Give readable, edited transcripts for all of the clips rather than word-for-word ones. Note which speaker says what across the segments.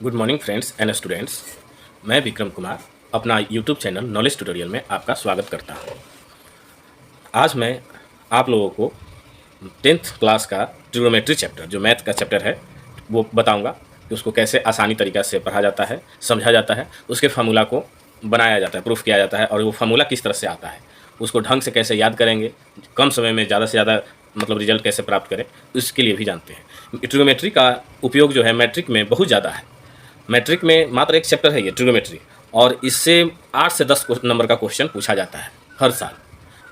Speaker 1: Good morning friends and students. मैं विक्रम कुमार अपना YouTube channel knowledge tutorial में आपका स्वागत करता हूं। आज मैं आप लोगों को 10th क्लास का ट्रिग्नोमेट्री चैप्टर जो मैथ का चैप्टर है वो बताऊंगा कि उसको कैसे आसानी तरीक़ा से पढ़ा जाता है, समझा जाता है, उसके फार्मूला को बनाया जाता है, प्रूफ किया जाता है और वो फार्मूला किस तरह से आता है, उसको ढंग से कैसे याद करेंगे, कम समय में ज़्यादा से ज़्यादा रिजल्ट कैसे प्राप्त करें, उसके लिए भी जानते हैं। ट्रिग्नोमेट्री का उपयोग जो है मैट्रिक में बहुत ज़्यादा है। मैट्रिक में मात्र एक चैप्टर है ये ट्रिग्नोमेट्री, और इससे 8 से 10 नंबर का क्वेश्चन पूछा जाता है हर साल,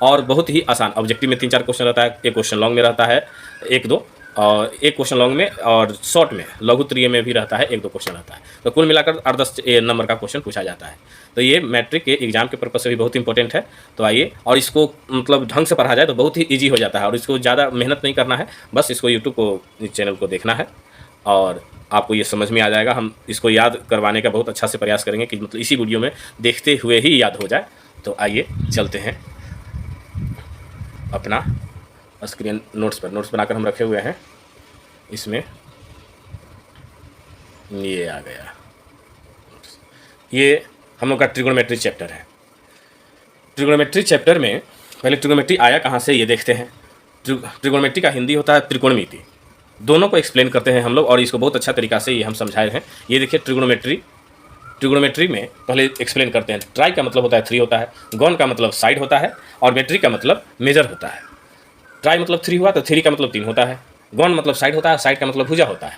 Speaker 1: और बहुत ही आसान। ऑब्जेक्टिव में 3-4 क्वेश्चन रहता है, एक क्वेश्चन लॉन्ग में रहता है 1-2, और एक क्वेश्चन लॉन्ग में, और शॉर्ट में लघु त्रिय में भी रहता है 1-2 क्वेश्चन रहता है। तो कुल मिलाकर 8-10 नंबर का क्वेश्चन पूछा जाता है। तो ये मैट्रिक के एग्जाम के पर्पज से भी बहुत इंपॉर्टेंट है। तो आइए, और इसको ढंग से पढ़ा जाए तो बहुत ही ईजी हो जाता है, और इसको ज़्यादा मेहनत नहीं करना है, बस इसको यूट्यूब को चैनल को देखना है और आपको ये समझ में आ जाएगा। हम इसको याद करवाने का बहुत अच्छा से प्रयास करेंगे कि इसी वीडियो में देखते हुए ही याद हो जाए। तो आइए चलते हैं अपना स्क्रीन नोट्स बनाकर हम रखे हुए हैं। इसमें ये आ गया, ये हम लोग का ट्रिग्नोमेट्री चैप्टर है। ट्रिग्नोमेट्री चैप्टर में पहले ट्रिग्नोमेट्री आया कहाँ से ये देखते हैं। ट्रिग्नोमेट्री का हिंदी होता है त्रिकोणमिति। दोनों को एक्सप्लेन करते हैं हम लोग, और इसको बहुत अच्छा तरीक़ा से ये हम समझाए हैं। ये देखिए ट्रिग्नोमेट्री में पहले एक्सप्लेन करते हैं। ट्राई का मतलब होता है 3 होता है, गॉन का मतलब साइड होता है, और मेट्री का मतलब मेजर होता है। ट्राई मतलब 3 हुआ तो 3 का मतलब 3 होता है, गॉन मतलब साइड होता है, साइड का मतलब भुजा होता है,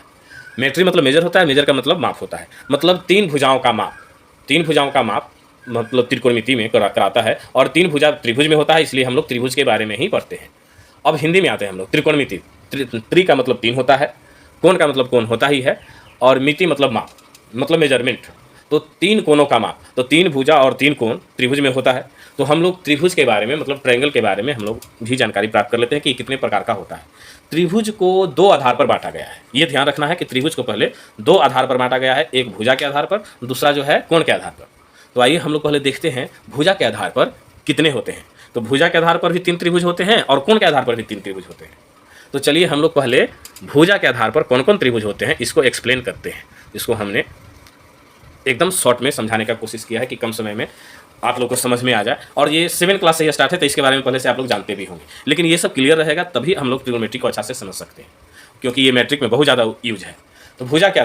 Speaker 1: मेट्री मतलब मेजर होता है, मेजर का मतलब माप होता है। मतलब 3 भुजाओं का माप, 3 भुजाओं का माप मतलब त्रिकोणमिति में कराता है, और 3 भुजा त्रिभुज में होता है, इसलिए हम लोग त्रिभुज के बारे में ही पढ़ते हैं। अब हिंदी में आते हैं हम लोग। त्रिकोणमिति, त्रि का मतलब 3 होता है, कोण का मतलब कोण होता ही है, और मिति मतलब माप, मतलब मेजरमेंट। तो 3 कोणों का माप, तो 3 भुजा और 3 कोण त्रिभुज में होता है। तो हम लोग त्रिभुज के बारे में मतलब ट्रायंगल के बारे में हम लोग भी जानकारी प्राप्त कर लेते हैं कि कितने प्रकार का होता है। त्रिभुज को 2 आधार पर बांटा गया है। ये ध्यान रखना है कि त्रिभुज को पहले 2 आधार पर बांटा गया है, एक भुजा के आधार पर, दूसरा जो है कोण के आधार पर। तो आइए हम लोग पहले देखते हैं भुजा के आधार पर कितने होते हैं। तो भुजा के आधार पर भी 3 त्रिभुज होते हैं, और कोण के आधार पर भी 3 त्रिभुज होते हैं। तो चलिए हम लोग पहले भुजा के आधार पर कौन कौन त्रिभुज होते हैं इसको एक्सप्लेन करते हैं। इसको हमने एकदम शॉर्ट में समझाने का कोशिश किया है कि कम समय में आप लोग को समझ में आ जाए। और ये 7 क्लास से ये स्टार्ट है, तो इसके बारे में पहले से आप लोग जानते भी होंगे, लेकिन ये सब क्लियर रहेगा तभी हम लोग ट्रिग्नोमेट्री को अच्छा से समझ सकते हैं, क्योंकि ये मैट्रिक में बहुत ज़्यादा यूज है। तो भुजा के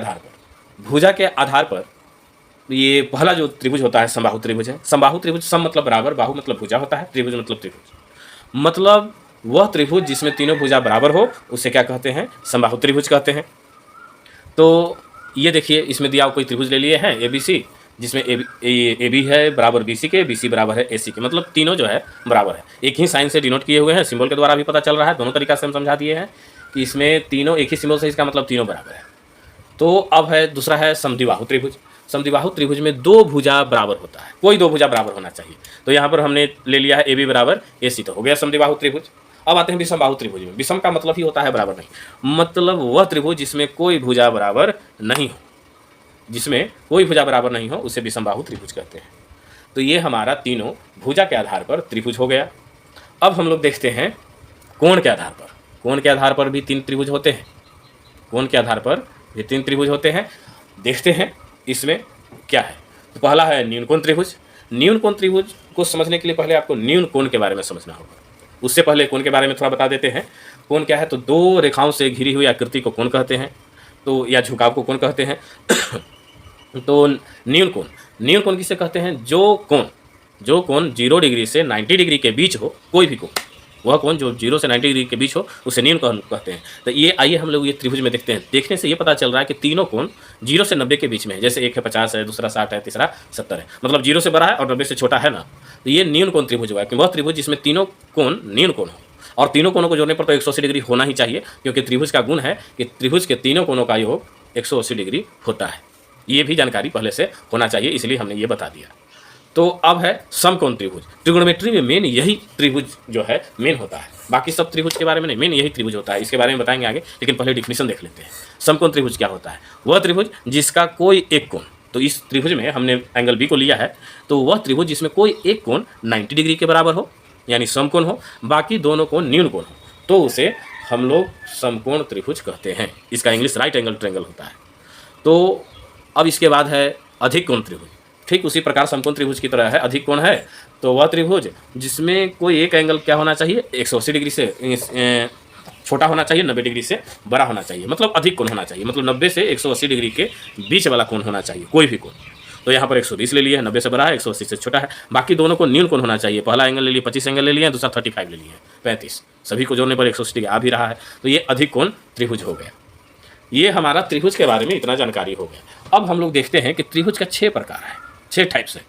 Speaker 1: आधार पर ये पहला जो त्रिभुज होता है समबाहु त्रिभुज है। समबाहु त्रिभुज, सम मतलब बराबर, बाहु मतलब भुजा होता है, त्रिभुज मतलब त्रिभुज। मतलब वह त्रिभुज जिसमें तीनों भुजा बराबर हो उसे क्या कहते हैं, समबाहु त्रिभुज कहते हैं। तो ये देखिए, इसमें दिया कोई त्रिभुज ले लिए हैं ABC, जिसमें ए बी है बराबर BC के, BC बराबर है AC के, मतलब तीनों जो है बराबर है। एक ही साइन से डिनोट किए हुए हैं, सिंबल के द्वारा भी पता चल रहा है। दोनों तरीका से हम समझा दिए हैं कि इसमें तीनों एक ही सिंबल से, इसका मतलब तीनों बराबर है। तो अब है दूसरा है समद्विबाहु त्रिभुज। समद्विबाहु त्रिभुज में 2 भुजा बराबर होता है, कोई 2 भुजा बराबर होना चाहिए। तो यहाँ पर हमने ले लिया है AB बराबर AC, तो हो गया समद्विबाहु त्रिभुज। अब आते हैं विषमबाहु त्रिभुज में। विषम का मतलब ही होता है बराबर नहीं, मतलब वह त्रिभुज जिसमें कोई भुजा बराबर नहीं हो, जिसमें कोई भुजा बराबर नहीं हो उसे विषमबाहु त्रिभुज कहते हैं। तो ये हमारा तीनों भुजा के आधार पर त्रिभुज हो गया। अब हम लोग देखते हैं कोण के आधार पर। कोण के आधार पर भी 3 त्रिभुज होते हैं, कोण के आधार पर भी 3 त्रिभुज होते हैं। देखते हैं इसमें क्या है। तो पहला है न्यून कोण त्रिभुज। न्यून कोण त्रिभुज को समझने के लिए पहले आपको न्यून कोण के बारे में समझना होगा। उससे पहले कोण के बारे में थोड़ा बता देते हैं। कोण क्या है, तो 2 रेखाओं से घिरी हुई आकृति को कोण कहते हैं, तो या झुकाव को कोण कहते हैं। तो न्यून कोण किसे कहते हैं, जो कोण 0 डिग्री से 90 डिग्री के बीच हो, कोई भी कोण, वह कोण जो 0 से 90 डिग्री के बीच हो उसे न्यून कोण कहते हैं। तो ये आइए हम लोग ये त्रिभुज में देखते हैं। देखने से ये पता चल रहा है कि तीनों कोण 0 से 90 के बीच में है। जैसे एक है 50 है, दूसरा 60 है, तीसरा 70 है, मतलब 0 से बड़ा है और 90 से छोटा है ना। तो ये न्यून कोण त्रिभुज हुआ कि वह त्रिभुज जिसमें तीनों कोण न्यून कोण हो, और तीनों कोणों को जोड़ने पर तो 180 डिग्री होना ही चाहिए, क्योंकि त्रिभुज का गुण है कि त्रिभुज के तीनों कोणों का योग 180 डिग्री होता है। ये भी जानकारी पहले से होना चाहिए, इसलिए हमने ये बता दिया। तो अब है समकोण त्रिभुज। ट्रिग्नोमेट्री में मेन यही त्रिभुज जो है मेन होता है, बाकी सब त्रिभुज के बारे में नहीं, मेन यही त्रिभुज होता है। इसके बारे में बताएंगे आगे, लेकिन पहले डिफिनीशन देख लेते हैं। समकोण त्रिभुज क्या होता है, वह त्रिभुज जिसका कोई एक कोण, तो इस त्रिभुज में हमने एंगल B को लिया है, तो वह त्रिभुज जिसमें कोई एक कोण 90 डिग्री के बराबर हो, यानी समकोण हो, बाकी दोनों कोण न्यून कोण हो, तो उसे हम लोग समकोण त्रिभुज कहते हैं। इसका इंग्लिश राइट एंगल ट्रायंगल होता है। तो अब इसके बाद है अधिक कोण त्रिभुज। ठीक उसी प्रकार समकोण त्रिभुज की तरह है, अधिक कोण है तो वह त्रिभुज जिसमें कोई एक एंगल क्या होना चाहिए, 180 डिग्री से छोटा होना चाहिए, 90 डिग्री से बड़ा होना चाहिए, मतलब अधिक कोण होना चाहिए, मतलब 90 से 180 डिग्री के बीच वाला कोण होना चाहिए, कोई भी कोण। तो यहाँ पर 120 ले लिया है, 90 से बड़ा है, 180 से छोटा है। बाकी दोनों को न्यून कोण होना चाहिए, पहला एंगल ले लिया 25 एंगल ले लिया, दूसरा 35 ले लिया 35, सभी को जोड़ने पर 180 डिग्री आ भी रहा है। तो ये अधिक कोण त्रिभुज हो गया। ये हमारा त्रिभुज के बारे में इतना जानकारी हो गया। अब हम लोग देखते हैं कि त्रिभुज का 6 प्रकार है, 6 टाइप्स है।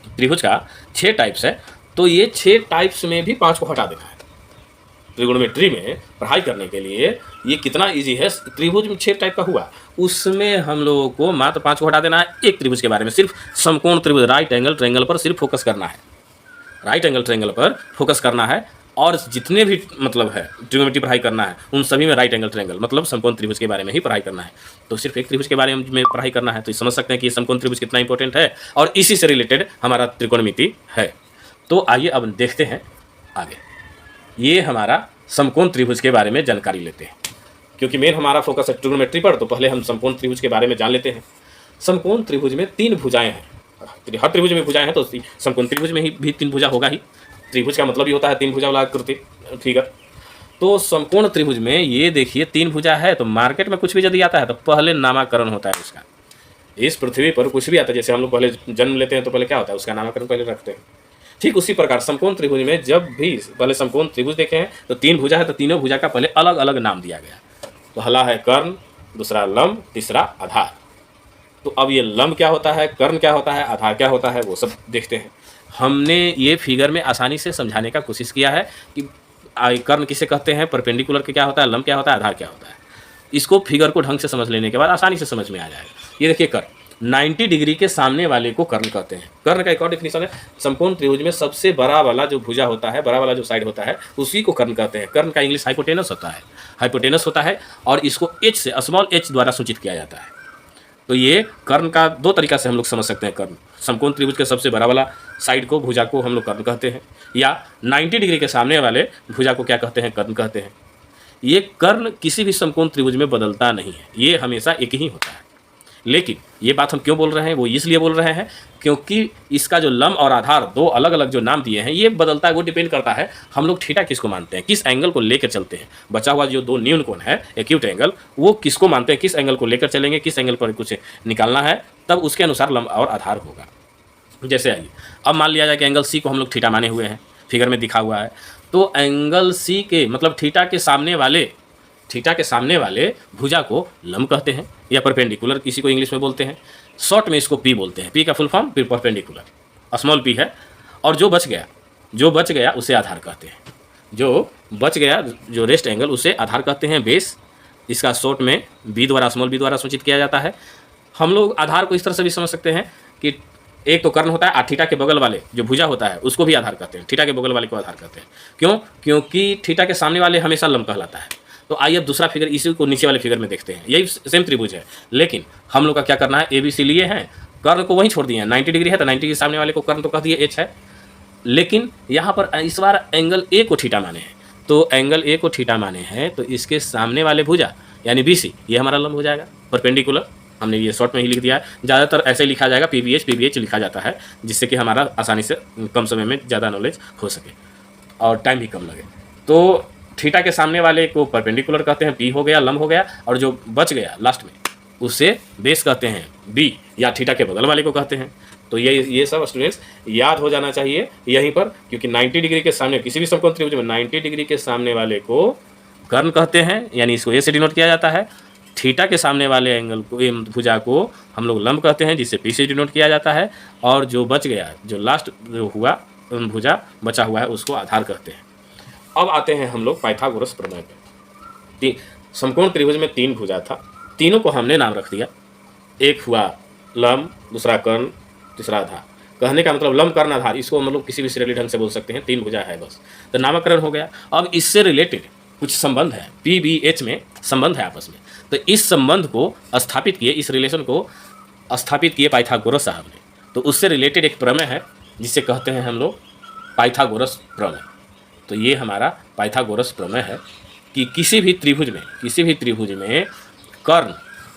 Speaker 1: त्रिभुज का 6 टाइप्स है, तो ये 6 टाइप्स में भी 5 को हटा देना है। ट्रिगोनोमेट्री में पढ़ाई करने के लिए ये कितना इजी है। त्रिभुज में 6 टाइप का हुआ, उसमें हम लोगों को मात्र 5 को हटा देना है। एक त्रिभुज के बारे में सिर्फ समकोण त्रिभुज, राइट एंगल ट्रायंगल पर सिर्फ फोकस करना है, राइट एंगल ट्रायंगल पर फोकस करना है। और जितने भी मतलब है ट्रिगोनोमेट्री पढ़ाई करना है उन सभी में राइट एंगल ट्रायंगल मतलब समकोण त्रिभुज के बारे में ही पढ़ाई करना है। तो सिर्फ एक त्रिभुज के बारे में पढ़ाई करना है, तो समझ सकते हैं कि ये समकोण त्रिभुज कितना इंपॉर्टेंट है और इसी से रिलेटेड हमारा त्रिकोणमिति है। तो आइए अब देखते हैं आगे। ये हमारा समकोण त्रिभुज के बारे में जानकारी लेते हैं, क्योंकि मेन हमारा फोकस है ट्रिगोनोमेट्री पर, तो पहले हम समकोण त्रिभुज के बारे में जान लेते हैं। समकोण त्रिभुज में 3 भुजाएं हैं, हर त्रिभुज में भुजाएं हैं, तो समकोण त्रिभुज में भी 3 भुजा होगा ही। त्रिभुज का मतलब ही होता है 3 भुजा वाला आकृति फिगर। तो समकोण त्रिभुज में ये देखिए 3 भुजा है, तो मार्केट में कुछ भी यदि आता है तो पहले नामकरण होता है उसका। इस पृथ्वी पर कुछ भी आता है, जैसे हम लोग पहले जन्म लेते हैं तो पहले क्या होता है, उसका नामकरण पहले रखते हैं। ठीक उसी प्रकार समकोण त्रिभुज में जब भी पहले समकोण त्रिभुज देखे हैं तो 3 भुजा है, तो तीनों भुजा का पहले अलग अलग नाम दिया गया। पहला है कर्ण, दूसरा लंब, तीसरा आधार। तो अब ये लंब क्या होता है, कर्ण क्या होता है, आधार क्या होता है, वो सब देखते हैं। हमने ये फिगर में आसानी से समझाने का कोशिश किया है कि कर्ण किसे कहते हैं, परपेंडिकुलर क्या होता है, लंब क्या होता है, आधार क्या होता है। इसको फिगर को ढंग से समझ लेने के बाद आसानी से समझ में आ जाएगा। ये देखिए कर्ण 90 डिग्री के सामने वाले को कर्ण कहते हैं। कर्ण का एक और डेफिनेशन है, समकोण त्रिभुज में सबसे बड़ा वाला जो भुजा होता है, बड़ा वाला जो साइड होता है, उसी को कर्ण कहते हैं। कर्ण का इंग्लिश हाइपोटेनस होता है, हाइपोटेनस होता है, और इसको एच से स्मॉल एच द्वारा सूचित किया जाता है। तो ये कर्ण का 2 तरीका से हम लोग समझ सकते हैं। कर्ण समकोण त्रिभुज के सबसे बड़ा वाला साइड को, भुजा को हम लोग कर्ण कहते हैं, या 90 डिग्री के सामने वाले भुजा को क्या कहते हैं, कर्ण कहते हैं। ये कर्ण किसी भी समकोण त्रिभुज में बदलता नहीं है, ये हमेशा एक ही होता है। लेकिन ये बात हम क्यों बोल रहे हैं, वो इसलिए बोल रहे हैं क्योंकि इसका जो लंब और आधार 2 अलग अलग जो नाम दिए हैं ये बदलता है। वो डिपेंड करता है हम लोग थीटा किसको मानते हैं, किस एंगल को लेकर चलते हैं। बचा हुआ जो 2 न्यून कोण है, एक्यूट एंगल, वो किसको मानते हैं, किस एंगल को लेकर चलेंगे, किस एंगल पर कुछ निकालना है, तब उसके अनुसार लंब और आधार होगा। जैसे आइए अब मान लिया जाए कि एंगल सी को हम लोग थीटा माने हुए हैं, फिगर में दिखा हुआ है। तो एंगल सी के मतलब थीटा के सामने वाले भुजा को लंब कहते हैं, या परपेंडिकुलर किसी को इंग्लिश में बोलते हैं। शॉर्ट में इसको पी बोलते हैं। पी का full form perpendicular, small P है। और जो बच गया उसे आधार कहते हैं। जो बच गया, जो रेस्ट एंगल, उसे आधार कहते हैं, बेस। इसका शॉर्ट में बी द्वारा, स्मॉल बी द्वारा सूचित किया जाता है। हम लोग आधार को इस तरह से भी समझ सकते हैं कि एक तो कर्ण होता है, थीटा के बगल वाले जो भुजा होता है उसको भी आधार कहते हैं, थीटा के बगल वाले को आधार कहते हैं। क्यों? क्योंकि थीटा के सामने वाले हमेशा लंब कहलाता है। तो आइए अब दूसरा फिगर, इसी को नीचे वाले फिगर में देखते हैं। यही सेम त्रिभुज है, लेकिन हम लोग का क्या करना है, ए बी सी लिए हैं, कर्ण को वहीं छोड़ दिए हैं। 90 डिग्री है तो 90 के सामने वाले को कर्ण तो कह दिए एच है, लेकिन यहाँ पर इस बार एंगल ए को थीटा माने हैं। तो एंगल ए को थीटा माने हैं, तो इसके सामने वाले भुजा यानी बी सी, ये हमारा लंब हो जाएगा परपेंडिकुलर। हमने ये शॉर्ट में ही लिख दिया है, ज़्यादातर ऐसे लिखा जाएगा, पीबीएच लिखा जाता है, जिससे कि हमारा आसानी से कम समय में ज़्यादा नॉलेज हो सके और टाइम भी कम लगे। तो थीटा के सामने वाले को परपेंडिकुलर कहते हैं, पी हो गया, लंब हो गया, और जो बच गया लास्ट में उसे बेस कहते हैं, बी, या थीटा के बगल वाले को कहते हैं। तो ये सब स्टूडेंट्स याद हो जाना चाहिए यहीं पर, क्योंकि 90 डिग्री के सामने किसी भी समकोण त्रिभुज में 90 डिग्री के सामने वाले को कर्ण कहते हैं, यानी इसको ए से डिनोट किया जाता है। थीटा के सामने वाले एंगल को, भुजा को हम लोग लंब कहते हैं, जिसे पी से डिनोट किया जाता है। और जो बच गया, जो लास्ट जो हुआ भुजा बचा हुआ है, उसको आधार कहते हैं। अब आते हैं हम लोग पाइथागोरस प्रमेय पे। समकोण त्रिभुज में 3 भुजा था, तीनों को हमने नाम रख दिया। एक हुआ लंब, दूसरा कर्ण, तीसरा आधार। कहने का मतलब लंब, कर्ण, आधार, इसको हम लोग किसी भी श्रेणी ढंग से बोल सकते हैं, 3 भुजा है बस, तो नामकरण हो गया। अब इससे रिलेटेड कुछ संबंध है, पी बी एच में संबंध है आपस में, तो इस संबंध को स्थापित किए, इस रिलेशन को स्थापित किए पाइथागोरस साहब ने। तो उससे रिलेटेड एक प्रमेय है जिसे कहते हैं हम लोग पाइथागोरस प्रमेय। तो ये हमारा पाइथागोरस प्रमेय है कि किसी भी त्रिभुज में कर्ण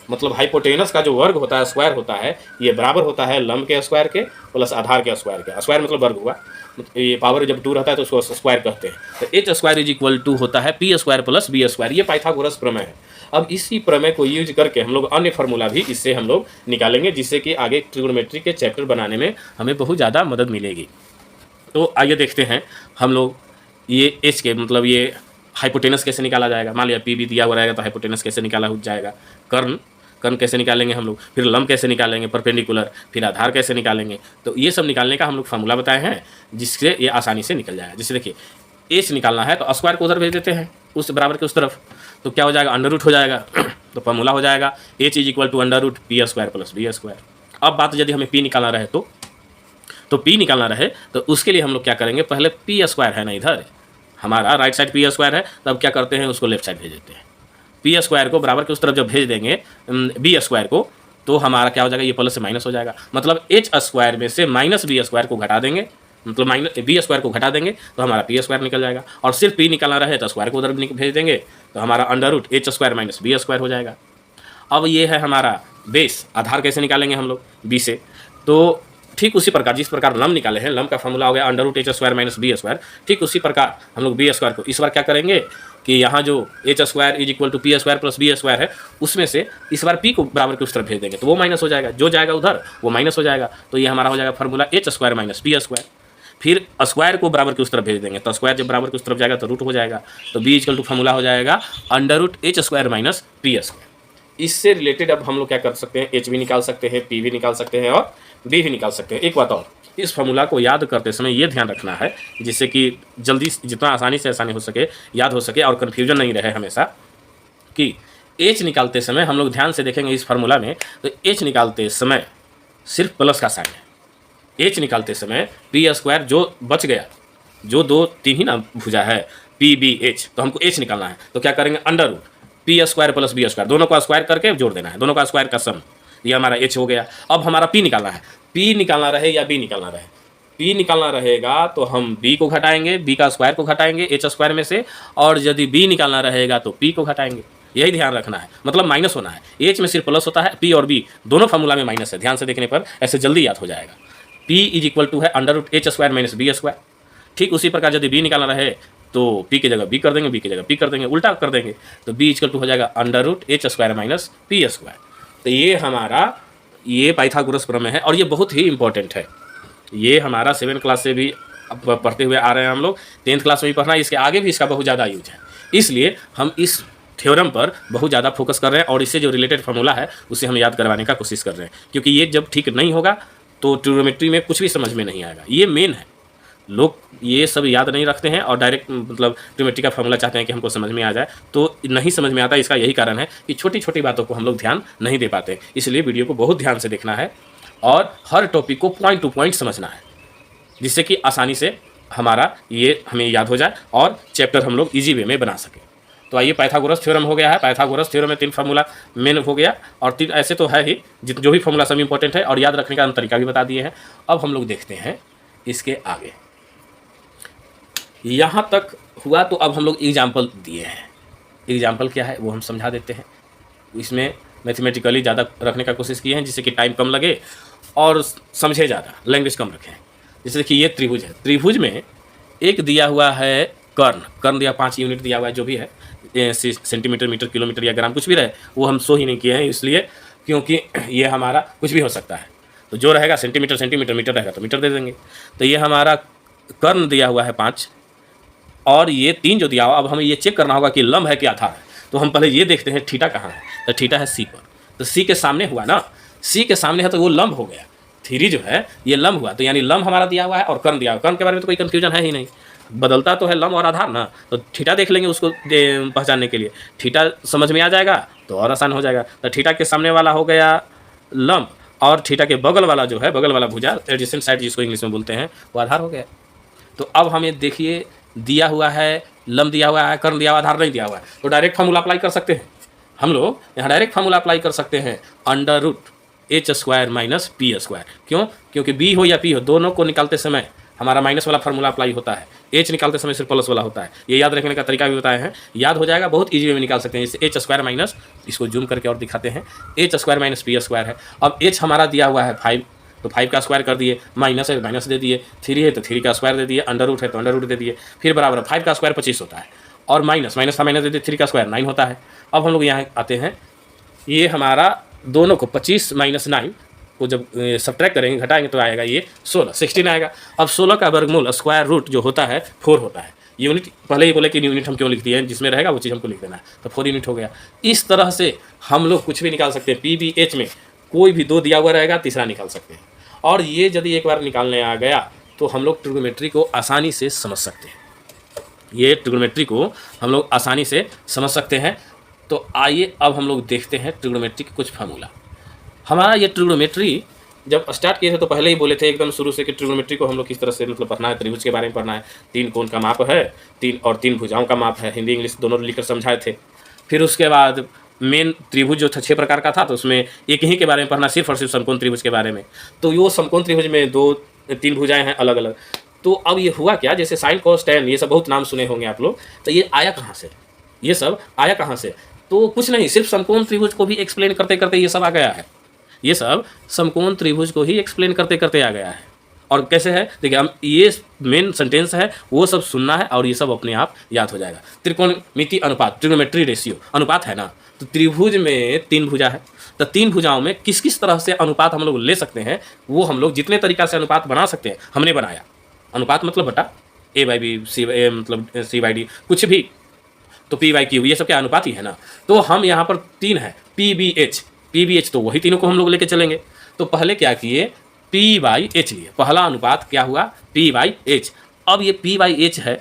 Speaker 1: मतलब हाइपोटेनस का जो वर्ग होता है, स्क्वायर होता है, ये बराबर होता है लंब के स्क्वायर के प्लस आधार के स्क्वायर के। स्क्वायर मतलब वर्ग हुआ, ये पावर जब 2 रहता है तो उसको स्क्वायर कहते हैं। तो H square is equal to होता है P square plus B square. ये पाइथागोरस प्रमेय है। अब इसी प्रमेय को यूज करके हम लोग अन्य फार्मूला भी इससे हम लोग निकालेंगे, जिससे कि आगे ट्रिग्नोमेट्री के चैप्टर बनाने में हमें बहुत ज़्यादा मदद मिलेगी। तो आइए देखते हैं हम लोग ये एच के मतलब ये हाइपोटेनस कैसे निकाला जाएगा। मान लिया पी भी दिया हुआ रहेगा तो हाइपोटेनस कैसे निकाला हो जाएगा, कर्ण कैसे निकालेंगे हम लोग, फिर लंब कैसे निकालेंगे परपेंडिकुलर, फिर आधार कैसे निकालेंगे। तो ये सब निकालने का हम लोग फार्मूला बताए हैं, जिससे ये आसानी से निकल जाएगा। जैसे देखिए एच निकालना है तो स्क्वायर को उधर भेज देते हैं, उस बराबर के उस तरफ, तो क्या हो जाएगा, अंडर रूट हो जाएगा। तो फार्मूला हो जाएगा H is equal to under root P square plus B square. अब बात यदि हमें पी निकालना रहे तो पी निकालना रहे तो उसके लिए हम लोग क्या करेंगे, पहले पी स्क्वायर है ना इधर हमारा राइट साइड पी स्क्वायर है, तो अब क्या करते हैं उसको लेफ्ट साइड भेज देते हैं। पी स्क्वायर को बराबर के उस तरफ जब भेज देंगे बी स्क्वायर को, तो हमारा क्या हो जाएगा, ये प्लस से माइनस हो जाएगा। मतलब एच स्क्वायर में से माइनस बी स्क्वायर को घटा देंगे, मतलब माइनस बी स्क्वायर को घटा देंगे तो हमारा पी स्क्वायर निकल जाएगा। और सिर्फ पी निकालना रहे तो स्क्वायर को उधर भेज देंगे तो हमारा under root H square minus B square हो जाएगा। अब ये है हमारा बेस। आधार कैसे निकालेंगे हम लोग बी से, तो ठीक उसी प्रकार जिस प्रकार लंब निकाले हैं, लंब का फॉर्मूला हो गया under root H square minus B square, ठीक उसी प्रकार हम लोग बी स्क्वायर को इस बार क्या करेंगे कि यहाँ जो H square is equal to P square plus B square है, उसमें से इस बार पी को बराबर के उस तरफ भेज देंगे तो वो माइनस हो जाएगा, जो जाएगा उधर वो माइनस हो जाएगा। तो ये हमारा हो जाएगा formula H square minus B square. फिर स्क्वायर को बराबर के उस तरफ भेज देंगे तो स्क्वायर जब बराबर के उस तरफ जाएगा तो रूट हो जाएगा, तो बी इक्वल टू फॉर्मूला हो जाएगा under root H square minus P square. इससे रिलेटेड अब हम लोग क्या कर सकते हैं, एच भी निकाल सकते हैं, पी भी निकाल सकते हैं और बी भी निकाल सकते हैं। एक बात और, इस फार्मूला को याद करते समय ये ध्यान रखना है जिससे कि जल्दी जितना आसानी से आसानी हो सके याद हो सके और कन्फ्यूजन नहीं रहे हमेशा, कि एच निकालते समय हम लोग ध्यान से देखेंगे इस फार्मूला में, तो एच निकालते समय सिर्फ प्लस का साइन है। एच निकालते समय पी स्क्वायर जो बच गया, जो 2 3 ही ना भुजा है पी बी एच, तो हमको एच निकालना है तो क्या करेंगे, under root P square plus B square, दोनों का स्क्वायर करके जोड़ देना है, दोनों का स्क्वायर का सम, ये हमारा एच हो गया। अब हमारा पी निकालना है, पी निकालना रहे या बी निकालना रहे, पी निकालना रहेगा तो हम बी को घटाएंगे, बी का स्क्वायर को घटाएंगे एच स्क्वायर में से, और यदि बी निकालना रहेगा तो पी को घटाएंगे। यही ध्यान रखना है, मतलब माइनस होना है। एच में सिर्फ प्लस होता है, पी और बी दोनों फार्मूला में माइनस है। ध्यान से देखने पर ऐसे जल्दी याद हो जाएगा। पी इज इक्वल टू है under root H square minus B square. ठीक उसी प्रकार यदि बी निकालना रहे तो पी की जगह बी कर देंगे, बी की जगह पी कर देंगे, उल्टा कर देंगे तो बी इक्वल टू हो जाएगा under root H square minus P square. तो ये हमारा ये पाइथागोरस प्रमेय है और ये बहुत ही इंपॉर्टेंट है। ये हमारा 7th क्लास से भी अब पढ़ते हुए आ रहे हैं हम लोग, 10th क्लास में भी पढ़ना है, इसके आगे भी इसका बहुत ज़्यादा यूज है। इसलिए हम इस थ्योरम पर बहुत ज़्यादा फोकस कर रहे हैं और इससे जो रिलेटेड फार्मूला है उसे हम याद करवाने का कोशिश कर रहे हैं, क्योंकि ये जब ठीक नहीं होगा तो ट्रिग्नोमेट्री में कुछ भी समझ में नहीं आएगा। ये मेन है, लोग ये सब याद नहीं रखते हैं और डायरेक्ट मतलब ट्रिग्नोमेट्री का फार्मूला चाहते हैं कि हमको समझ में आ जाए, तो नहीं समझ में आता। इसका यही कारण है कि छोटी छोटी बातों को हम लोग ध्यान नहीं दे पाते। इसलिए वीडियो को बहुत ध्यान से देखना है और हर टॉपिक को पॉइंट टू पॉइंट समझना है, जिससे कि आसानी से हमारा ये हमें याद हो जाए और चैप्टर हम लोग ईजी वे में बना सकें। तो आइए, पाइथागोरस थ्योरम हो गया है। पाइथागोरस थ्योरम में 3 फार्मूला मेन हो गया और 3 ऐसे तो है ही, जो भी फार्मूला सब इंपॉर्टेंट है और याद रखने का तरीका भी बता दिए हैं। अब हम लोग देखते हैं इसके आगे। यहाँ तक हुआ तो अब हम लोग एग्जाम्पल दिए हैं। एग्जाम्पल क्या है वो हम समझा देते हैं। इसमें मैथमेटिकली ज़्यादा रखने का कोशिश किए हैं जिससे कि टाइम कम लगे और समझे ज़्यादा, लैंग्वेज कम रखें। जैसे कि ये त्रिभुज है, त्रिभुज में एक दिया हुआ है कर्ण दिया 5 यूनिट दिया हुआ है, जो भी है सेंटीमीटर मीटर किलोमीटर या ग्राम कुछ भी रहे, वो हम शो ही नहीं किए हैं इसलिए क्योंकि ये हमारा कुछ भी हो सकता है। तो जो रहेगा सेंटीमीटर सेंटीमीटर, मीटर रहेगा तो मीटर दे देंगे। तो ये हमारा कर्ण दिया हुआ है 5 और ये 3 जो दिया हुआ। अब हमें ये चेक करना होगा कि लंब है कि आधार है। तो हम पहले ये देखते हैं थीटा कहाँ है, तो थीटा है सी पर, तो सी के सामने हुआ ना, सी के सामने है तो वो लंब हो गया। 3 जो है ये लंब हुआ, तो यानी लंब हमारा दिया हुआ है और कर्ण दिया हुआ। कर्ण के बारे में तो कोई कन्फ्यूजन है ही नहीं, बदलता तो है लंब और आधार ना। तो थीटा देख लेंगे उसको पहचानने के लिए, थीटा समझ में आ जाएगा तो और आसान हो जाएगा। तो थीटा के सामने वाला हो गया लंब और थीटा के बगल वाला जो है, बगल वाला भुजा एडजेसेंट साइड जिसको इंग्लिश में बोलते हैं, वो आधार हो गया। तो अब हमें देखिए दिया हुआ है लंब दिया हुआ है, कर्ण दिया हुआ, आधार नहीं दिया हुआ है, तो डायरेक्ट फार्मूला अप्लाई कर सकते हैं हम लोग। यहाँ डायरेक्ट फार्मूला अप्लाई कर सकते हैं under root H square minus P square. क्यों? क्योंकि बी हो या पी हो, दोनों को निकालते समय हमारा माइनस वाला फार्मूला अप्लाई होता है, एच निकालते समय सिर्फ प्लस वाला होता है। ये याद रखने का तरीका भी बताए हैं, याद हो जाएगा, बहुत ईजी में निकाल सकते हैं। जैसे एच स्क्वायर माइनस, इसको जूम करके और दिखाते हैं, H square minus P square है। अब एच हमारा दिया हुआ है 5, तो 5 का स्क्वायर कर दिए, माइनस है माइनस दे दिए, 3 है तो 3 का स्क्वायर दे दिए, अंडर रूट है तो अंडर रूट दे दिए, फिर बराबर 5 का स्क्वायर 25 होता है, और माइनस था माइनस दे दिए, 3 का स्क्वायर 9 होता है। अब हम लोग यहाँ आते हैं, ये हमारा दोनों को 25 माइनस 9 को जब सब्ट्रैक्ट करेंगे, घटाएंगे, तो आएगा ये 16 आएगा। अब 16 का वर्गमूल स्क्वायर रूट जो होता है 4 होता है। यूनिट पहले ही बोले कि यूनिट हम क्यों लिख दिए हैं, जिसमें रहेगा वो चीज़ हमको लिख देना है, तो 4 यूनिट हो गया। इस तरह से हम लोग कुछ भी निकाल सकते हैं। पी बी एच में कोई भी 2 दिया हुआ रहेगा, तीसरा निकाल सकते हैं। और ये यदि एक बार निकालने आ गया तो हम लोग ट्रिग्नोमेट्री को आसानी से समझ सकते हैं। ये ट्रिग्नोमेट्री को हम लोग आसानी से समझ सकते हैं। तो आइए अब हम लोग देखते हैं ट्रिग्नोमेट्री के कुछ फार्मूला। हमारा ये ट्रिग्नोमेट्री जब स्टार्ट किए थे तो पहले ही बोले थे एकदम शुरू से कि ट्रिग्नोमेट्री को हम लोग किस तरह से मतलब पढ़ना है, त्रिभुज के बारे में पढ़ना है, 3 कोण का माप है, 3 भुजाओं का माप है, हिंदी इंग्लिश दोनों लिखकर समझाए थे। फिर उसके बाद मेन त्रिभुज जो था 6 प्रकार का था, तो उसमें एक ही के बारे में पढ़ना, सिर्फ और सिर्फ समकोण त्रिभुज के बारे में। तो वो समकोण त्रिभुज में 2-3 भुजाएं हैं अलग अलग। तो अब ये हुआ क्या, जैसे साइन कोस टैन, ये सब बहुत नाम सुने होंगे आप लोग, तो ये आया कहाँ से, ये सब आया कहाँ से? तो कुछ नहीं, सिर्फ समकोण त्रिभुज को भी एक्सप्लेन करते करते ये सब आ गया है। ये सब समकोण त्रिभुज को ही एक्सप्लेन करते करते आ गया है। और कैसे है देखिए, हम ये मेन सेंटेंस है वो सब सुनना है और ये सब अपने आप याद हो जाएगा। त्रिकोणमिति अनुपात, ट्रिग्नोमेट्री रेशियो, अनुपात है ना, तो त्रिभुज में 3 भुजा है, तो 3 भुजाओं में किस किस तरह से अनुपात हम लोग ले सकते हैं, वो हम लोग जितने तरीका से अनुपात बना सकते हैं हमने बनाया। अनुपात मतलब बटा, A/B, C मतलब C/D, कुछ भी, तो P/Q, ये सब क्या अनुपात ही है ना। तो हम यहाँ पर 3 है, PBH, तो वही तीनों को हम लोग लेके चलेंगे। तो पहले क्या किए, P/H लिए, पहला अनुपात क्या हुआ, P/H। अब ये P/H है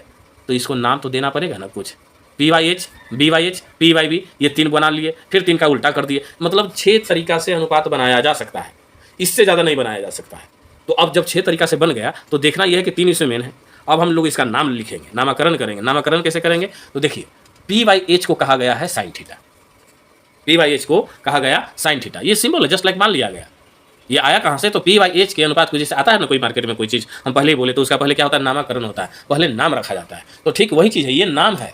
Speaker 1: तो इसको नाम तो देना पड़ेगा ना कुछ, P/H, B/H, P/B, ये 3 बना लिए, फिर 3 का उल्टा कर दिए। मतलब 6 तरीका से अनुपात बनाया जा सकता है, इससे ज़्यादा नहीं बनाया जा सकता है। तो अब जब 6 तरीका से बन गया तो देखना यह है कि 3 इसमें मेन है। अब हम लोग इसका नाम लिखेंगे, नामकरण करेंगे। नामकरण कैसे करेंगे, तो देखिए, P/H को कहा गया है साइन थीटा, P/H को कहा गया साइन थीटा, ये सिंबल है, जस्ट लाइक मान लिया गया। ये आया कहाँ से, तो P/H के अनुपात को, जैसे आता है ना कोई मार्केट में कोई चीज़, हम पहले ही बोले, तो उसका पहले क्या होता है, नामकरण होता है, पहले नाम रखा जाता है। तो ठीक वही चीज़ है, ये नाम है।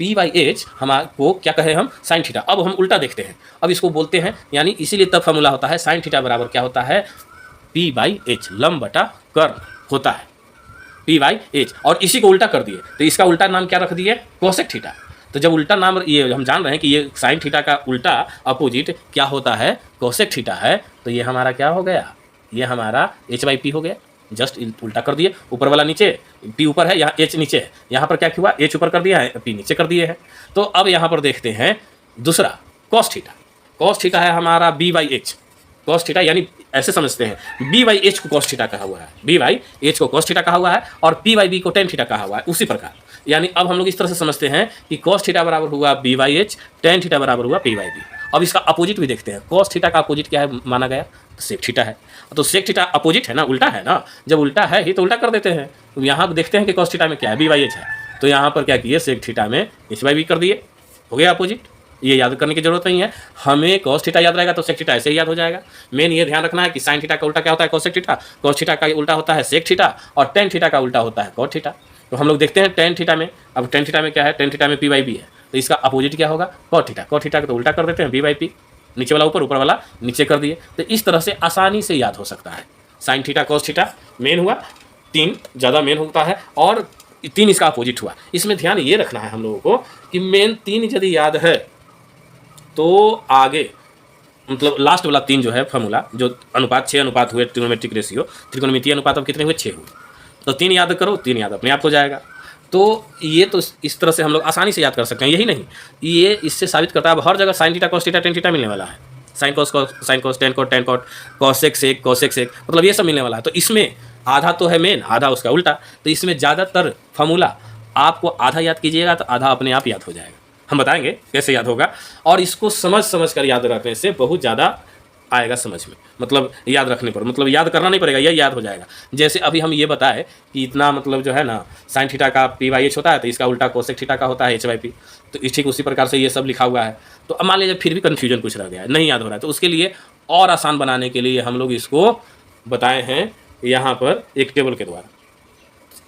Speaker 1: P/H हमारे क्या कहे हम, साइन थीटा। अब हम उल्टा देखते हैं, अब इसको बोलते हैं, यानी इसीलिए तब फॉर्मूला होता है साइन थीटा बराबर क्या होता है, P/H, लंब बटा कर्ण होता है, P/H। और इसी को उल्टा कर दिए तो इसका उल्टा नाम क्या रख दिए, कोसेक थीटा। तो जब उल्टा नाम, ये हम जान रहे हैं कि ये साइन थीटा का उल्टा अपोजिट क्या होता है, कोसेक थीटा है, तो ये हमारा क्या हो गया, ये हमारा H/P हो गया। जस्ट उल्टा कर दिए, ऊपर वाला नीचे, P ऊपर है, यहाँ H नीचे है, यहाँ पर क्या हुआ, H ऊपर कर दिया है, P नीचे कर दिए है। तो अब यहाँ पर देखते हैं दूसरा, कॉस थीटा। कॉस थीटा है हमारा B/H, कॉस थीटा, यानी ऐसे समझते हैं B/H को कॉस थीटा कहा हुआ है, B/H को कॉस थीटा कहा हुआ है, और P/B को टेन थीटा कहा हुआ है। उसी प्रकार यानी अब हम लोग इस तरह से समझते हैं कि कॉस थीटा बराबर हुआ B/H, टेन थीटा बराबर हुआ P/B। अब इसका अपोजिट भी देखते हैं, कॉस थीटा का अपोजिट क्या है माना गया, तो सेक थीटा है। तो सेक थीटा अपोजिट है ना, उल्टा है ना, जब उल्टा है ही तो उल्टा कर देते हैं। तो यहाँ देखते हैं कि कॉस थीटा में क्या है, B/H है, तो यहाँ पर क्या किए, सेक थीटा में H/B कर दिए, हो गया अपोजिट। ये याद करने की जरूरत नहीं है, हमें कॉस थीटा याद रहेगा तो सेक थीटा ऐसे ही याद हो जाएगा। मेन ये ध्यान रखना है कि साइन थीटा का उल्टा क्या होता है, कोसेक थीटा, कॉस थीटा का उल्टा होता है सेक थीटा, और टेन थीटा का उल्टा होता है कॉट थीटा। तो हम लोग देखते हैं टेन थीटा में, अब टेन थीटा में क्या है, टेन थीटा में P/B है, तो इसका अपोजिट क्या होगा, कॉट थीटा। कॉट थीटा का तो उल्टा कर देते हैं, B/P, नीचे वाला ऊपर, ऊपर वाला नीचे कर दिए। तो इस तरह से आसानी से याद हो सकता है। Sign theta cos theta main हुआ, 3 ज़्यादा मेन होता है, और 3 इसका अपोजिट हुआ। इसमें ध्यान ये रखना है हम लोगों को कि मेन 3 यदि याद है तो आगे मतलब लास्ट वाला 3 जो है फॉर्मूला, जो अनुपात 6 अनुपात हुए, ट्रिग्नोमेट्रिक रेशियो, त्रिकोणमितीय अनुपात अब कितने हुए, 6 हुए, तो 3 याद करो, 3 याद अपने आप हो जाएगा। तो ये तो इस तरह से हम लोग आसानी से याद कर सकते हैं। यही नहीं, ये इससे साबित करता है, अब हर जगह sine theta cos theta tan theta मिलने वाला है, sine cos tan cot cosec sec मतलब ये सब मिलने वाला है। तो इसमें आधा तो है मेन, आधा उसका उल्टा। तो इसमें ज़्यादातर फॉर्मूला आपको आधा याद कीजिएगा तो आधा अपने आप याद हो जाएगा। हम बताएंगे कैसे याद होगा, और इसको समझ कर याद रखने से बहुत ज़्यादा आएगा समझ में, मतलब याद रखने पर, मतलब याद करना नहीं पड़ेगा, यह याद हो जाएगा। जैसे अभी हम ये बताए कि इतना मतलब जो है ना, साइन थीटा का P/H होता है, तो इसका उल्टा कोसेक थीटा का होता है H/P। तो ठीक उसी प्रकार से ये सब लिखा हुआ है। तो अब मान लीजिए फिर भी कन्फ्यूजन कुछ रह गया है, नहीं याद हो रहा है, तो उसके लिए और आसान बनाने के लिए हम लोग इसको बताए हैं यहाँ पर एक टेबल के द्वारा।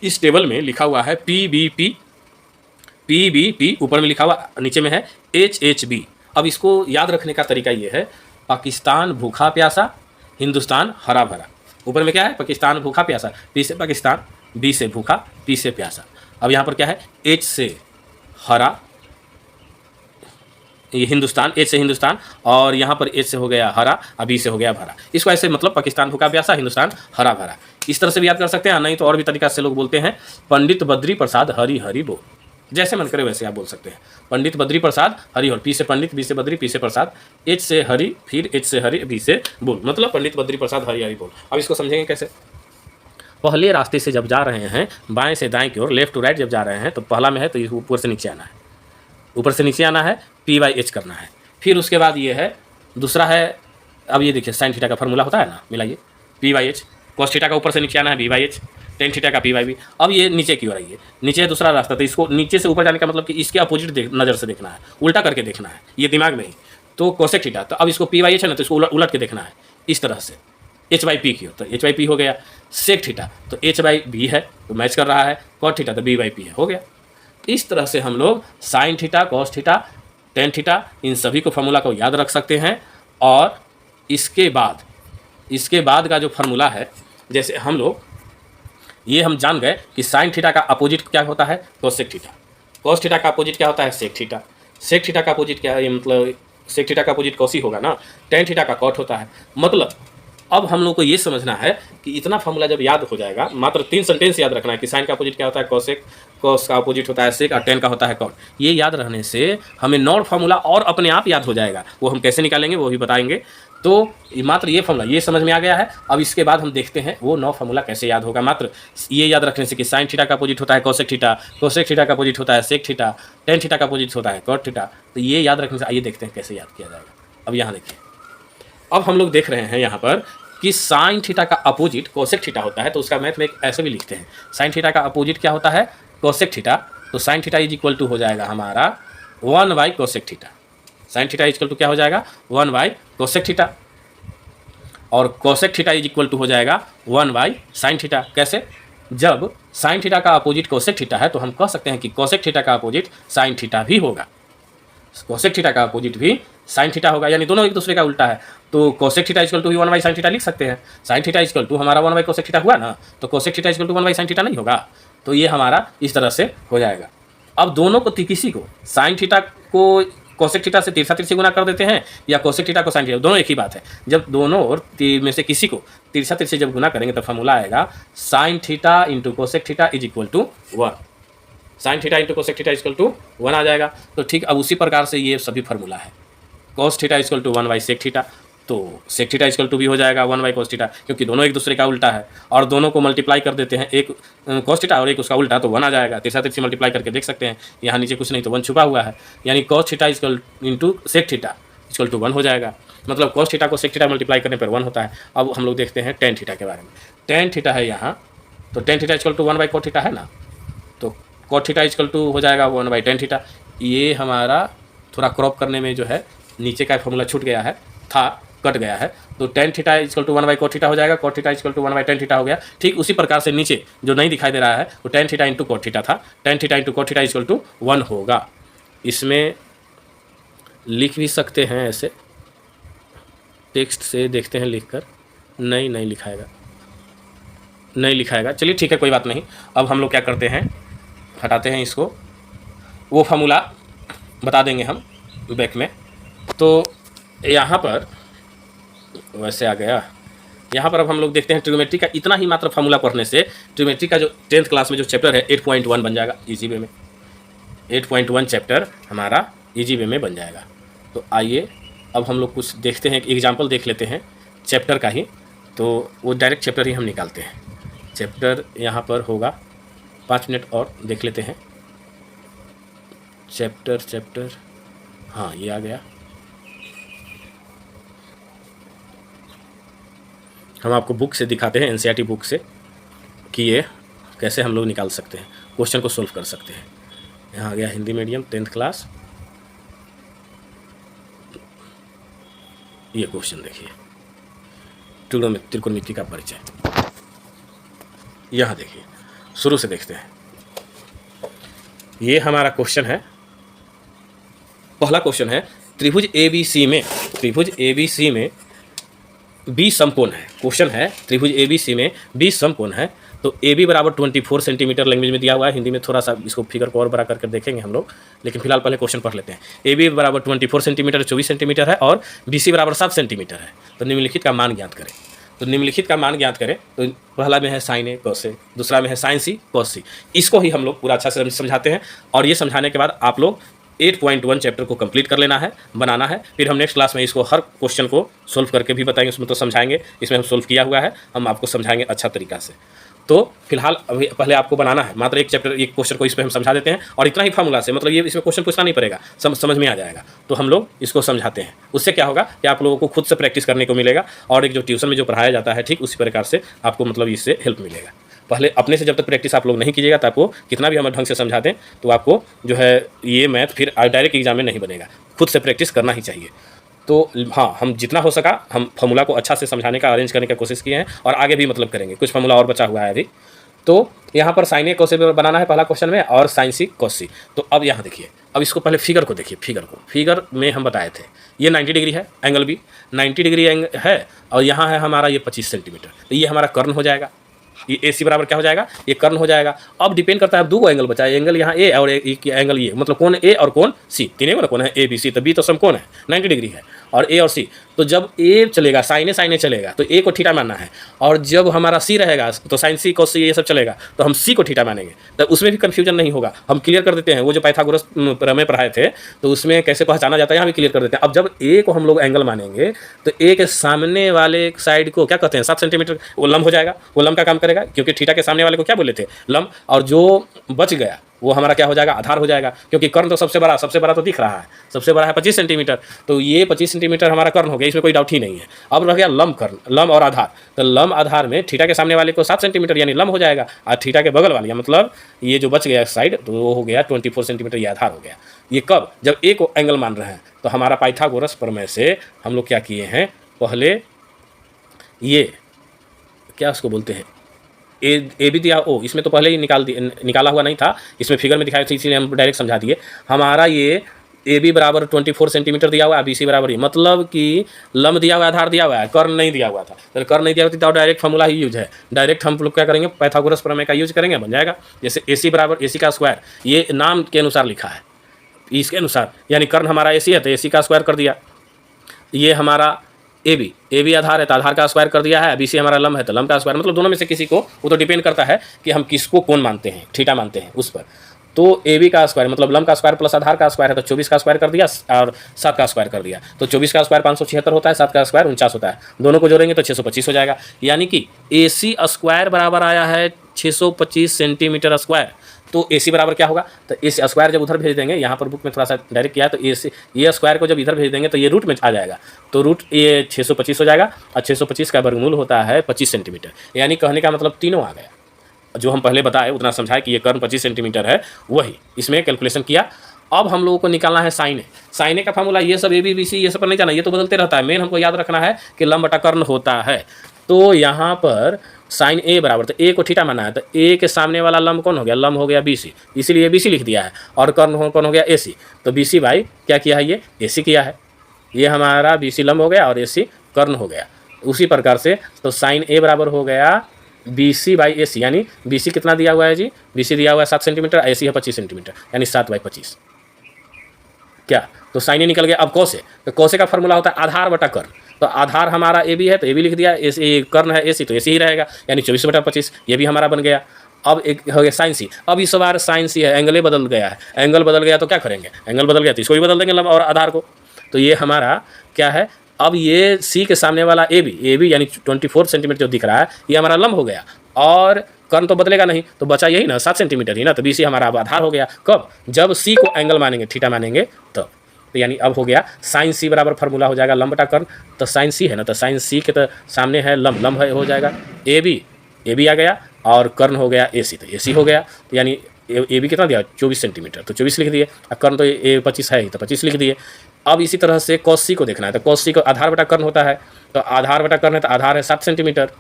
Speaker 1: इस टेबल में लिखा हुआ है PBP, ऊपर में लिखा हुआ, नीचे में है HHB। अब इसको याद रखने का तरीका ये है, पाकिस्तान भूखा प्यासा, हिंदुस्तान हरा भरा। ऊपर में क्या है, पाकिस्तान भूखा प्यासा, P से पाकिस्तान, B से भूखा, P से प्यासा। अब यहाँ पर क्या है, H से हरा, ये हिंदुस्तान, H से हिंदुस्तान, और यहाँ पर H से हो गया हरा, B से हो गया भरा। इसको ऐसे मतलब पाकिस्तान भूखा प्यासा, हिंदुस्तान हरा भरा, इस तरह से भी याद कर सकते हैं। नहीं तो और भी तरीका से लोग बोलते हैं, पंडित बद्री प्रसाद हरि हरि बोल, जैसे मन करे वैसे आप बोल सकते हैं। पंडित बद्री प्रसाद हरि हर, P से पंडित, B से बद्री, P से प्रसाद, H से हरि, फिर H से हरि, B से बोल, मतलब पंडित बद्री प्रसाद हरि हरि बोल। अब इसको समझेंगे कैसे। पहले रास्ते से जब जा रहे हैं, बाएं से दाएं की ओर, लेफ्ट टू राइट जब जा रहे हैं, तो पहला में है तो ऊपर से नीचे आना है, ऊपर से नीचे आना है, P/H करना है। फिर उसके बाद ये है, दूसरा है, अब ये देखिए साइन थीटा का फार्मूला होता है ना, मिलाइए, P/H, कॉस थीटा का ऊपर से नीचे आना है B/H, टेन थीटा का P/B। अब ये नीचे की ओर आइए, नीचे है दूसरा रास्ता, तो इसको नीचे से ऊपर जाने का मतलब कि इसके अपोजिट नज़र से देखना है, उल्टा करके देखना है, ये दिमाग में ही। तो कोसेक थीटा, तो अब इसको P/H है ना, तो इसको उलट के देखना है इस तरह से, H/P की हो, तो H/P हो गया। सेक थीटा तो H/B है, तो मैच कर रहा है। कॉट थीटा तो B/P है, हो गया। इस तरह से हम लोग sine theta, cos theta, tan theta, इन सभी को फार्मूला को याद रख सकते हैं। और इसके बाद का जो फार्मूला है, जैसे हम लोग ये हम जान गए कि साइन थीटा का अपोजिट क्या होता है, कोसेक थीटा। कॉस थीटा का अपोजिट क्या होता है, सेक थीटा। सेक थीटा का अपोजिट क्या है, ये मतलब सेक थीटा का अपोजिट कॉस ही होगा ना। टेन थीटा का कॉट होता है। मतलब अब हम लोग को ये समझना है कि इतना फार्मूला जब याद हो जाएगा, मात्र 3 सेंटेंस याद रखना है कि साइन का अपोजिट क्या होता है, कॉसेक, कॉस का अपोजिट होता है सेक, और टेन का होता है कॉट। ये याद रहने से हमें 9 फार्मूला और अपने आप याद हो जाएगा। वो हम कैसे निकालेंगे वो भी बताएंगे। तो मात्र ये फार्मूला ये समझ में आ गया है। अब इसके बाद हम देखते हैं वो 9 फार्मूला कैसे याद होगा। मात्र ये याद रखने से कि साइन थीटा का अपोजिट होता है कॉसेक थीटा, कोसेक थीटा का अपोजिट होता है सेक थीटा, टेन थीटा का अपोजिट होता है कॉट थीटा। तो ये याद रखने से आइए देखते हैं कैसे याद किया जाएगा। अब यहाँ देखिए, अब हम लोग देख रहे हैं यहाँ पर कि साइन थीटा का अपोजिट कोसेक थीटा होता है, तो उसका मैथ में ऐसे भी लिखते हैं। साइन थीटा का अपोजिट क्या होता है, कोसेक थीटा। तो sine theta is equal to हो जाएगा हमारा one by cosec theta. Sine theta is equal to क्या हो जाएगा, 1/कोसेक थीटा। और cosec theta is equal to हो जाएगा 1/साइन थीटा। कैसे, जब साइन थीटा का अपोजिट कोसेक थीटा है तो हम कह सकते हैं कि कोसेक थीटा का अपोजिट साइन थीटा भी होगा। कोसेक थीटा का अपोजिट भी साइन थीटा होगा, यानी दोनों एक दूसरे का उल्टा है। तो cosec theta equal to one by sine theta लिख सकते हैं। साइन थीटा इक्वल टू हमारा 1/कोसेक थीटा हुआ ना, तो cosec theta equal to one by sine theta नहीं होगा। तो ये हमारा इस तरह से हो जाएगा। अब दोनों को किसी को साइन थीटा को कोसेक थीटा से तिरछा तिरछी गुना कर देते हैं, या कोसेक थीटा को साइन थीटा, दोनों एक ही बात है। जब दोनों और में से किसी को तिरछा तिरछी जब गुना करेंगे तो फार्मूला आएगा sine theta into cosec theta is equal to 1। Sine theta into cosec theta equal to 1 आ जाएगा। तो ठीक अब उसी प्रकार से ये सभी फार्मूला है। Cos theta equal to one by sec theta, तो सेक थीटा इक्वल टू भी हो जाएगा 1/कॉस थीटा, क्योंकि दोनों एक दूसरे का उल्टा है। और दोनों को मल्टीप्लाई कर देते हैं, एक कॉस थीटा और एक उसका उल्टा, तो 1 आ जाएगा। तिरछा तिरछी मल्टीप्लाई करके देख सकते हैं, यहाँ नीचे कुछ नहीं तो 1 छुपा हुआ है, यानी cos theta equal into sec theta equal to 1 हो जाएगा। मतलब कॉस थीटा को सेक थीटा मल्टीप्लाई करने पर 1 होता है। अब हम लोग देखते हैं टेन थीटा के बारे में। टेन थीटा है यहाँ, तो tan theta equal to one by cot theta है ना, तो कॉट थीटा इक्वल टू हो जाएगा 1/टेन थीटा। ये हमारा थोड़ा क्रॉप करने में जो है नीचे का फॉर्मूला छूट गया है, था कट गया है। तो tan theta equal to one by cot theta हो जाएगा, cot theta equal to one by tan theta हो गया। ठीक उसी प्रकार से नीचे जो नहीं दिखाई दे रहा है वो tan theta into cot theta था, tan theta into cot theta equal to 1 होगा। इसमें लिख भी सकते हैं ऐसे, टेक्स्ट से देखते हैं लिख कर, नहीं लिखाएगा, नहीं लिखाएगा। चलिए ठीक है, कोई बात नहीं। अब हम लोग क्या करते हैं, हटाते हैं इसको, वो फार्मूला बता देंगे हम बैक में। तो यहाँ पर वैसे आ गया, यहाँ पर अब हम लोग देखते हैं ट्रिग्नोमेट्री का इतना ही मात्र फार्मूला पढ़ने से ट्रिग्नोमेट्री का जो 10th क्लास में जो चैप्टर है 8.1 बन जाएगा इजी वे में। 8.1 चैप्टर हमारा इजी वे में बन जाएगा। तो आइए अब हम लोग कुछ देखते हैं, एक एग्जाम्पल देख लेते हैं चैप्टर का ही, तो वो डायरेक्ट चैप्टर ही हम निकालते हैं। चैप्टर यहाँ पर होगा, 5 मिनट और देख लेते हैं। चैप्टर हाँ ये आ गया। हम आपको बुक से दिखाते हैं, एनसीईआरटी बुक से, कि ये कैसे हम लोग निकाल सकते हैं, क्वेश्चन को सोल्व कर सकते हैं। यहाँ आ गया हिंदी मीडियम 10th क्लास। ये क्वेश्चन देखिए, त्रिकोणमिति का परिचय। यहाँ देखिए, शुरू से देखते हैं। ये हमारा क्वेश्चन है, पहला क्वेश्चन है त्रिभुज ABC में बी समकोण है। क्वेश्चन है त्रिभुज ABC में बी समकोण है, तो AB बराबर 24 सेंटीमीटर लैंग्वेज में दिया हुआ है। हिंदी में थोड़ा सा इसको फिगर को और बड़ा करके देखेंगे हम लोग, लेकिन फिलहाल पहले क्वेश्चन पढ़ लेते हैं। AB बराबर 24 सेंटीमीटर 24 सेंटीमीटर है और BC बराबर 7 सेंटीमीटर है। तो निम्नलिखित का मान ज्ञात करें। तो निम्नलिखित का मान ज्ञात करें तो पहला में है साइन ए कॉस ए, दूसरा में है साइन सी कॉस सी। इसको ही हम लोग पूरा अच्छा से समझाते हैं और ये समझाने के बाद आप लोग 8.1 चैप्टर को कंप्लीट कर लेना है, बनाना है। फिर हम नेक्स्ट क्लास में इसको हर क्वेश्चन को सोल्व करके भी बताएंगे, उसमें तो समझाएंगे, इसमें हम सोल्व किया हुआ है, हम आपको समझाएंगे अच्छा तरीका से। तो फिलहाल अभी पहले आपको बनाना है, मात्र एक चैप्टर एक क्वेश्चन को इस पर हम समझा देते हैं और इतना ही फार्मूला से, मतलब ये इसमें क्वेश्चन पूछना नहीं पड़ेगा, समझ में आ जाएगा। तो हम लोग इसको समझाते हैं, उससे क्या होगा कि आप लोगों को खुद से प्रैक्टिस करने को मिलेगा और एक जो ट्यूशन में जो पढ़ाया जाता है ठीक उसी प्रकार से आपको मतलब इससे हेल्प मिलेगा। पहले अपने से जब तक प्रैक्टिस आप लोग नहीं कीजिएगा तो आपको कितना भी हम ढंग से समझा दें तो आपको जो है ये मैथ फिर डायरेक्ट एग्जाम में नहीं बनेगा, खुद से प्रैक्टिस करना ही चाहिए। तो हाँ, हम जितना हो सका हम फार्मूला को अच्छा से समझाने का, अरेंज करने का कोशिश किए हैं और आगे भी मतलब करेंगे। कुछ फार्मूला और बचा हुआ है अभी। तो यहाँ पर साइन ए कोस ए बनाना है पहला क्वेश्चन में और साइन सी कोस सी। तो अब यहाँ देखिए, अब इसको पहले फिगर को देखिए। फिगर में हम बताए थे ये 90 डिग्री है, एंगल भी 90 डिग्री है और यहाँ है हमारा ये 25 सेंटीमीटर। तो ये हमारा कर्ण हो जाएगा, ये AC बराबर क्या हो जाएगा, ये कर्ण हो जाएगा। अब डिपेंड करता है, अब दो एंगल बचा है, एंगल यहाँ A और एक एंगल ये, मतलब कौन A और कौन C, तीनों ना कौन है ABC, तो B तो समकोण है 90 डिग्री है और A और C। तो जब A चलेगा साइन ए चलेगा तो A को थीटा मानना है, और जब हमारा C रहेगा तो साइन C cos C ये सब चलेगा तो हम C को थीटा मानेंगे। तो उसमें भी कन्फ्यूजन नहीं होगा, हम क्लियर कर देते हैं। वो जो पाइथागोरस प्रमेय पढ़ाए थे तो उसमें कैसे पहचाना जाता है यहाँ भी क्लियर कर देते हैं। अब जब A को हम लोग एंगल मानेंगे तो A के सामने वाले साइड को क्या कहते हैं, 7 सेंटीमीटर, वो लंब हो जाएगा, वो लंब का काम करेगा, क्योंकि थीटा के सामने वाले को क्या बोले थे, लंब। और जो बच गया वो हमारा क्या हो जाएगा, आधार हो जाएगा, क्योंकि कर्ण तो सबसे बड़ा तो दिख रहा है, सबसे बड़ा है 25 सेंटीमीटर। तो ये 25 सेंटीमीटर हमारा कर्ण हो गया, इसमें कोई डाउट ही नहीं है। अब रह गया लंब कर्ण, लंब और आधार। तो लंब आधार में थीटा के सामने वाले को 7 सेंटीमीटर यानी लंब हो जाएगा, और थीटा के बगल वाले मतलब ये जो बच गया साइड तो वो हो गया 24 सेंटीमीटर, ये आधार हो गया। ये कब, जब ए को एंगल मान रहे हैं। तो हमारा पाइथागोरस प्रमेय से हम लोग क्या किए हैं, पहले ये क्या उसको बोलते हैं, ए बी दिया ओ, इसमें तो पहले ही निकाला हुआ नहीं था, इसमें फिगर में दिखाया था, इसीलिए हम डायरेक्ट समझा दिए। हमारा ये ए बी बराबर 24 सेंटीमीटर दिया हुआ है, BC बराबर ही, मतलब कि लंब दिया हुआ है, आधार दिया हुआ है, कर्ण नहीं दिया हुआ था। तो कर्ण नहीं दिया हुआ था तो डायरेक्ट फार्मूला ही यूज है, डायरेक्ट हम लोग क्या करेंगे, पाइथागोरस प्रमेय का यूज करेंगे, बन जाएगा। जैसे AC बराबर AC का स्क्वायर, ये नाम के अनुसार लिखा है, इसके अनुसार, यानी कर्ण हमारा AC है तो AC का स्क्वायर कर दिया। ये हमारा AB आधार है तो आधार का स्क्वायर कर दिया है, BC हमारा लंब है तो लंब का स्क्वायर, मतलब दोनों में से किसी को, वो तो डिपेंड करता है कि हम किसको कौन मानते हैं, थीटा मानते हैं उस पर। तो AB का स्क्वायर मतलब लंब का स्क्वायर प्लस आधार का स्क्वायर है तो 24 का स्क्वायर कर दिया और 7 का स्क्वायर कर दिया। तो 24 का स्क्वायर 576 होता है, 7 का स्क्वायर 49 होता है, दोनों को जोड़ेंगे तो 625 हो जाएगा। यानी कि AC स्क्वायर बराबर आया है 625 सेंटीमीटर स्क्वायर। तो AC बराबर क्या होगा, तो AC स्क्वायर जब उधर भेज देंगे, यहाँ पर बुक में थोड़ा सा डायरेक्ट किया है, तो AC ये स्क्वायर को जब इधर भेज देंगे तो ये रूट में आ जाएगा, तो रूट ये 625 हो जाएगा, और 625 का वर्गमूल होता है 25 सेंटीमीटर। यानी कहने का मतलब तीनों आ गया, जो हम पहले बताए उतना समझाए कि ये कर्ण 25 सेंटीमीटर है, वही इसमें कैलकुलेशन किया। अब हम लोगों को निकालना है साइन ए। साइन ए का फार्मूला ये सब AB BC ये सब पर नहीं जाना, ये तो बदलते रहता है, मेन हमको याद रखना है कि लंब बटा कर्ण होता है। तो यहाँ पर साइन ए बराबर, तो ए को थीटा माना है, तो ए के सामने वाला लंब कौन हो गया, लंब हो गया BC, इसीलिए BC लिख दिया है, और कर्ण कौन हो गया AC। तो BC भाई क्या किया है, ये AC किया है, ये हमारा BC लंब हो गया और AC कर्ण हो गया। उसी प्रकार से तो साइन ए बराबर हो गया BC बाई AC, यानी BC कितना दिया हुआ है जी, BC दिया हुआ है 7 सेंटीमीटर, AC है 25 सेंटीमीटर, यानी 7/25 क्या, तो साइन ए निकल गया। अब कोसे, तो कोसे का फॉर्मूला होता है आधार बटा कर्ण, तो आधार हमारा AB है तो AB लिख दिया, कर्ण है AC तो AC ही रहेगा, यानी 24/25, ये भी हमारा बन गया। अब एक हो गया साइन C, अब इस बार साइन C है, एंगल बदल गया है, एंगल बदल गया तो क्या करेंगे, एंगल बदल गया तो इसको भी बदल देंगे लंब और आधार को। तो ये हमारा क्या है, अब ये C के सामने वाला AB यानी 24 सेंटीमीटर जो दिख रहा है ये हमारा लंब हो गया, और कर्ण तो बदलेगा नहीं, तो बचा यही ना 7 सेंटीमीटर ही ना, तो BC हमारा अब आधार हो गया। कब, जब C को एंगल मानेंगे, थीटा मानेंगे तब। तो यानी अब हो गया साइन C बराबर फार्मूला हो जाएगा लंब बटा कर्ण, तो साइन C है ना, तो साइन C के तो सामने है लंब है, हो जाएगा AB आ गया, और कर्ण हो गया AC तो AC हो गया। तो यानी AB कितना दिया 24 सेंटीमीटर, तो 24 लिख दिए, और कर्ण तो 25 है ही तो 25 लिख दिए। अब इसी तरह से cos C को देखना है, तो cos C को आधार बटा कर्ण होता है, तो आधार बटा कर्ण है तो आधार है 7 सेंटीमीटर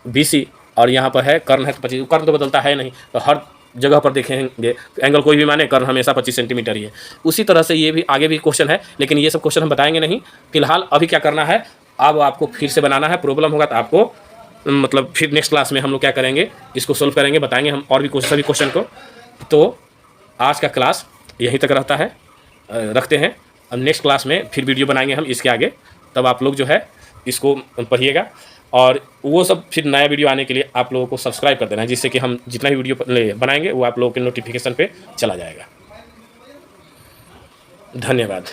Speaker 1: BC, और यहाँ पर है कर्ण है तो 25, कर्ण तो बदलता है नहीं, तो हर जगह पर देखेंगे एंगल कोई भी माने कर्ण हमेशा 25 सेंटीमीटर ही है। उसी तरह से ये भी आगे भी क्वेश्चन है, लेकिन ये सब क्वेश्चन हम बताएंगे नहीं फिलहाल। अभी क्या करना है, अब आपको फिर से बनाना है, प्रॉब्लम होगा तो आपको मतलब फिर नेक्स्ट क्लास में हम लोग क्या करेंगे, इसको सोल्व करेंगे, बताएंगे हम और भी सभी क्वेश्चन को। तो आज का क्लास यहीं तक रहता है, रखते हैं। अब नेक्स्ट क्लास में फिर वीडियो बनाएंगे हम इसके आगे, तब आप लोग जो है इसको पढ़िएगा। और वो सब फिर नया वीडियो आने के लिए आप लोगों को सब्सक्राइब कर देना है, जिससे कि हम जितना भी वीडियो बनाएंगे वो आप लोगों के नोटिफिकेशन पे चला जाएगा। धन्यवाद।